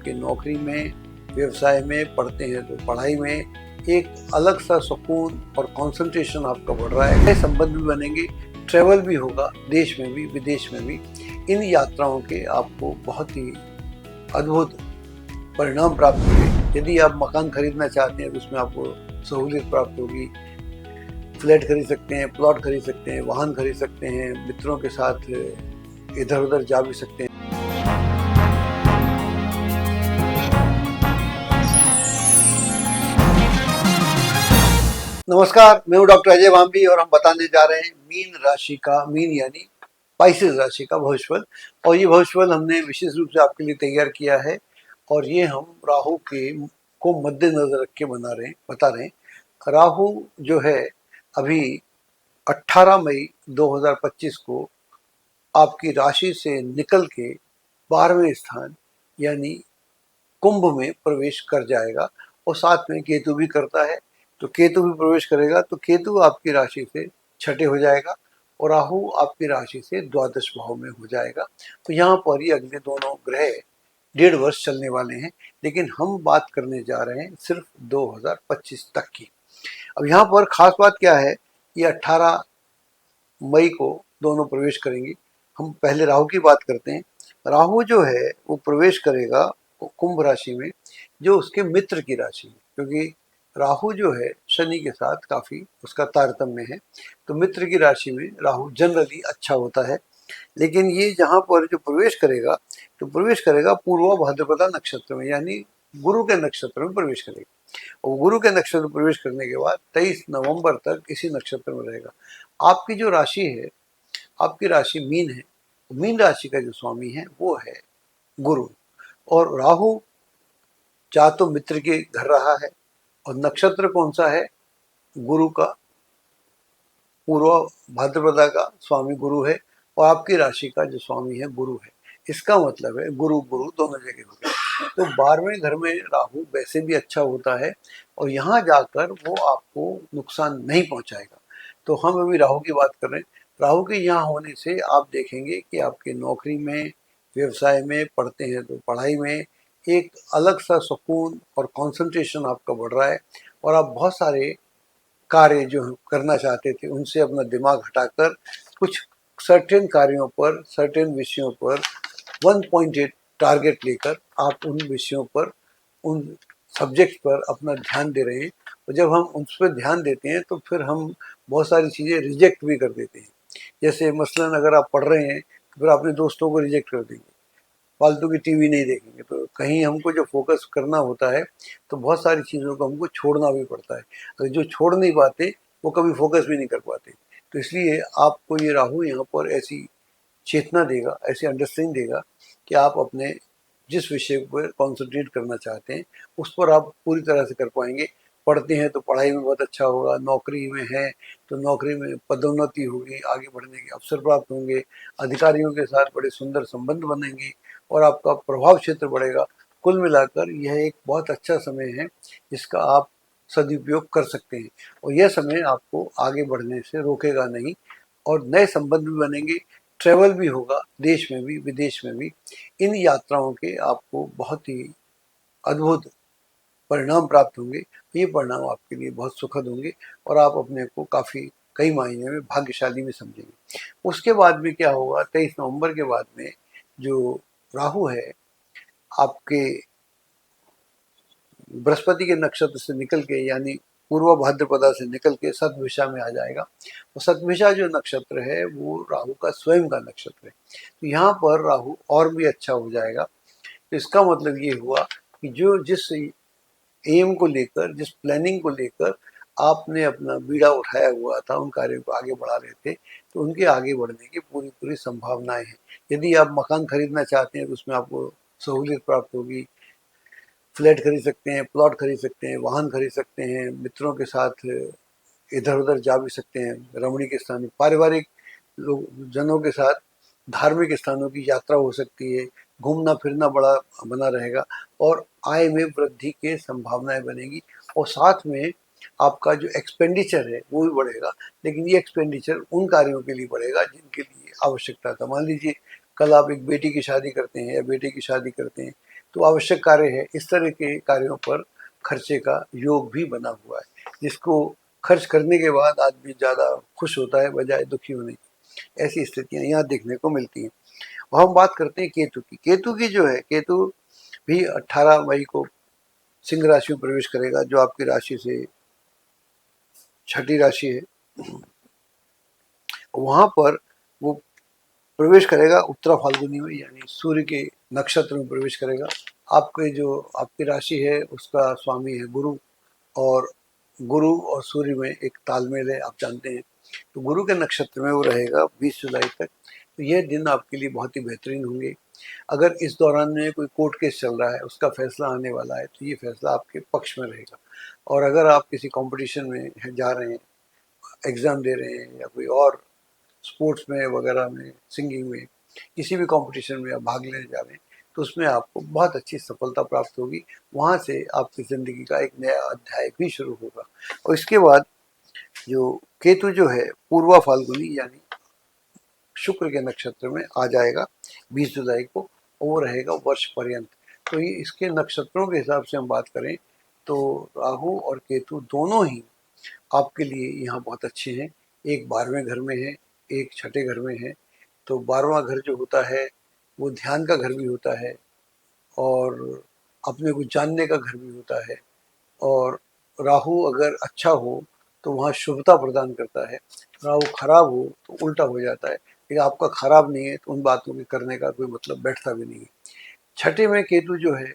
आपके नौकरी में, व्यवसाय में, पढ़ते हैं तो पढ़ाई में एक अलग सा सुकून और कंसंट्रेशन आपका बढ़ रहा है। नए संबंध भी बनेंगे, ट्रैवल भी होगा, देश में भी विदेश में भी। इन यात्राओं के आपको बहुत ही अद्भुत परिणाम प्राप्त होंगे। यदि आप मकान खरीदना चाहते हैं तो उसमें आपको सहूलियत प्राप्त होगी। फ्लैट खरीद सकते हैं, प्लॉट खरीद सकते हैं, वाहन खरीद सकते हैं, मित्रों के साथ इधर उधर जा भी सकते हैं। नमस्कार, मैं हूं डॉक्टर अजय भांबी और हम बताने जा रहे हैं मीन राशि का, मीन यानी पाइसेस राशि का भविष्यफल। और ये भविष्यफल हमने विशेष रूप से आपके लिए तैयार किया है और ये हम राहु के को मद्देनजर रख के बता रहे हैं। राहु जो है अभी 18 मई 2025 को आपकी राशि से निकल के 12वें स्थान यानी कुंभ में प्रवेश कर जाएगा और साथ में केतु भी करता है। तो केतु भी प्रवेश करेगा तो केतु आपकी राशि से छठे हो जाएगा और राहु आपकी राशि से द्वादश भाव में हो जाएगा। तो यहाँ पर ही अगले दोनों ग्रह 1.5 वर्ष चलने वाले हैं, लेकिन हम बात करने जा रहे हैं सिर्फ 2025 तक की। अब यहाँ पर खास बात क्या है, ये 18 मई को दोनों प्रवेश करेंगे। हम पहले राहु की बात करते हैं। राहु जो है वो प्रवेश करेगा कुंभ राशि में, जो उसके मित्र की राशि है, क्योंकि राहु जो है शनि के साथ काफी उसका तारतम्य है। तो मित्र की राशि में राहु जनरली अच्छा होता है, लेकिन ये जहाँ पर जो प्रवेश करेगा तो प्रवेश करेगा पूर्वा भाद्रपदा नक्षत्र में, यानी गुरु के नक्षत्र में प्रवेश करेगा। और गुरु के नक्षत्र में प्रवेश करने के बाद 23 नवंबर तक इसी नक्षत्र में रहेगा। आपकी जो राशि है, आपकी राशि मीन है, मीन राशि का जो स्वामी है वो है गुरु। और राहु जा तो मित्र के घर रहा है और नक्षत्र कौन सा है, गुरु का, पूर्व भाद्रपदा का स्वामी गुरु है और आपकी राशि का जो स्वामी है गुरु है। इसका मतलब है गुरु गुरु दोनों जगह हो गए। तो 12वें घर में राहु वैसे भी अच्छा होता है और यहाँ जाकर वो आपको नुकसान नहीं पहुंचाएगा। तो हम अभी राहु की बात कर रहे हैं। राहु के यहाँ होने से आप देखेंगे कि आपके नौकरी में, व्यवसाय में, पढ़ते हैं तो पढ़ाई में एक अलग सा सुकून और कंसंट्रेशन आपका बढ़ रहा है और आप बहुत सारे कार्य जो करना चाहते थे उनसे अपना दिमाग हटाकर कुछ सर्टेन कार्यों पर, सर्टेन विषयों पर 1.8 टारगेट लेकर आप उन विषयों पर, उन सब्जेक्ट पर अपना ध्यान दे रहे हैं। और जब हम उस पर ध्यान देते हैं तो फिर हम बहुत सारी चीज़ें रिजेक्ट भी कर देते हैं। जैसे मसलन अगर आप पढ़ रहे हैं तो फिर अपने दोस्तों को रिजेक्ट कर देंगे, फालतू की टीवी नहीं देखेंगे। तो कहीं हमको जो फोकस करना होता है तो बहुत सारी चीज़ों को हमको छोड़ना भी पड़ता है। तो जो छोड़ नहीं पाते वो कभी फोकस भी नहीं कर पाते। तो इसलिए आपको ये राहु यहाँ पर ऐसी चेतना देगा, ऐसी अंडरस्टैंडिंग देगा कि आप अपने जिस विषय पर कॉन्सेंट्रेट करना चाहते हैं उस पर आप पूरी तरह से कर पाएंगे। पढ़ते हैं तो पढ़ाई में बहुत अच्छा होगा, नौकरी में है तो नौकरी में पदोन्नति होगी, आगे बढ़ने के अवसर प्राप्त होंगे, अधिकारियों के साथ बड़े सुंदर संबंध बनेंगे और आपका प्रभाव क्षेत्र बढ़ेगा। कुल मिलाकर यह एक बहुत अच्छा समय है जिसका आप सदुपयोग कर सकते हैं और यह समय आपको आगे बढ़ने से रोकेगा नहीं और नए संबंध भी बनेंगे, ट्रैवल भी होगा, देश में भी विदेश में भी। इन यात्राओं के आपको बहुत ही अद्भुत परिणाम प्राप्त होंगे। ये परिणाम आपके लिए बहुत सुखद होंगे और आप अपने को काफ़ी कई मायने में भाग्यशाली भी समझेंगे। उसके बाद में क्या होगा, 23 नवंबर के बाद में जो राहु है आपके बृहस्पति के नक्षत्र से निकल के, यानी पूर्व भाद्रपदा से निकल के शतभिषा में आ जाएगा। और शतभिषा जो नक्षत्र है वो राहु का स्वयं का नक्षत्र है। तो यहाँ पर राहु और भी अच्छा हो जाएगा। तो इसका मतलब ये हुआ कि जो जिस एम को लेकर, जिस प्लानिंग को लेकर आपने अपना बीड़ा उठाया हुआ था, उन कार्यों को आगे बढ़ा रहे थे, तो उनके आगे बढ़ने की पूरी पूरी संभावनाएं हैं। यदि आप मकान खरीदना चाहते हैं तो उसमें आपको सहूलियत प्राप्त होगी। फ्लैट खरीद सकते हैं, प्लॉट खरीद सकते हैं, वाहन खरीद सकते हैं, मित्रों के साथ इधर उधर जा भी सकते हैं, रमणीक स्थान, पारिवारिक लोग जनों के साथ धार्मिक स्थानों की यात्रा हो सकती है, घूमना फिरना बड़ा बना रहेगा और आय में वृद्धि के संभावनाएं बनेगी। और साथ में आपका जो एक्सपेंडिचर है वो भी बढ़ेगा, लेकिन ये एक्सपेंडिचर उन कार्यों के लिए बढ़ेगा जिनके लिए आवश्यकता था। मान लीजिए कल आप एक बेटी की शादी करते हैं या बेटे की शादी करते हैं तो आवश्यक कार्य है, इस तरह के कार्यों पर खर्चे का योग भी बना हुआ है, जिसको खर्च करने के बाद आदमी ज़्यादा खुश होता है बजाय दुखी होने की। ऐसी स्थितियाँ यहाँ देखने को मिलती हैं। और हम बात करते हैं केतु की। केतु की जो है, केतु भी 18 मई को सिंह राशि में प्रवेश करेगा, जो आपकी राशि से छठी राशि है। वहाँ पर वो प्रवेश करेगा उत्तरा फाल्गुनी में, यानी सूर्य के नक्षत्र में प्रवेश करेगा। आपके जो आपकी राशि है उसका स्वामी है गुरु, और गुरु और सूर्य में एक तालमेल है, आप जानते हैं। तो गुरु के नक्षत्र में वो रहेगा 20 जुलाई तक। तो यह दिन आपके लिए बहुत ही बेहतरीन होंगे। अगर इस दौरान में कोई कोर्ट केस चल रहा है, उसका फैसला आने वाला है, तो ये फैसला आपके पक्ष में रहेगा। और अगर आप किसी कंपटीशन में जा रहे हैं, एग्ज़ाम दे रहे हैं, या कोई और स्पोर्ट्स में वगैरह में, सिंगिंग में, किसी भी कंपटीशन में आप भाग लेने जा रहे हैं, तो उसमें आपको बहुत अच्छी सफलता प्राप्त होगी। वहाँ से आपकी ज़िंदगी का एक नया अध्याय भी शुरू होगा। और इसके बाद जो केतु जो है पूर्वा फाल्गुनी यानी शुक्र के नक्षत्र में आ जाएगा 20 जुलाई को, और वो रहेगा वर्ष पर्यंत। तो ये इसके नक्षत्रों के हिसाब से हम बात करें तो राहु और केतु दोनों ही आपके लिए यहाँ बहुत अच्छे हैं। एक 12वें घर में है, एक छठे घर में है। तो 12वां घर जो होता है वो ध्यान का घर भी होता है, और अपने को जानने का घर भी होता है। और राहु अगर अच्छा हो तो वहाँ शुभता प्रदान करता है, राहु खराब हो तो उल्टा हो जाता है। लेकिन आपका खराब नहीं है तो उन बातों के करने का कोई मतलब बैठता भी नहीं है। छठे में केतु जो है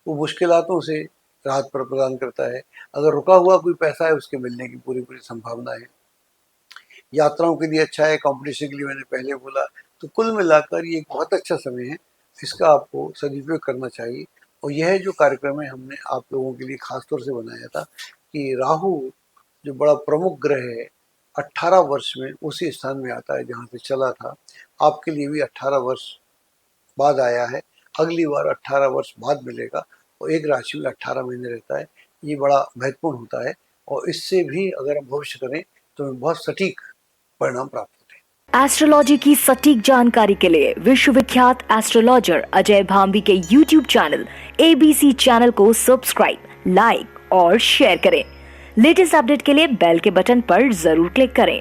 वो मुश्किलातों से राहत प्रदान करता है। अगर रुका हुआ कोई पैसा है उसके मिलने की पूरी पूरी संभावना है। यात्राओं के लिए अच्छा है, कंपटीशन के लिए मैंने पहले बोला। तो कुल मिलाकर ये एक बहुत अच्छा समय है, इसका आपको सदुपयोग करना चाहिए। और यह जो कार्यक्रम है हमने आप लोगों के लिए खास तौर से बनाया था कि राहु जो बड़ा प्रमुख ग्रह है 18 वर्ष में उसी स्थान में आता है जहाँ से चला था। आपके लिए भी 18 वर्ष बाद आया है, अगली बार 18 वर्ष बाद मिलेगा, और एक राशि में 18 महीने रहता है। ये बड़ा महत्वपूर्ण होता है, और इससे भी अगर हम भविष्य करें तो हमें बहुत सटीक परिणाम प्राप्त होते हैं। एस्ट्रोलॉजी की सटीक जानकारी के लिए विश्वविख्यात एस्ट्रोलॉजर अजय भांबी के YouTube चैनल ABC चैनल को सब्सक्राइब, लाइक और शेयर करें। लेटेस्ट अपडेट के लिए बेल के बटन पर जरूर क्लिक करें।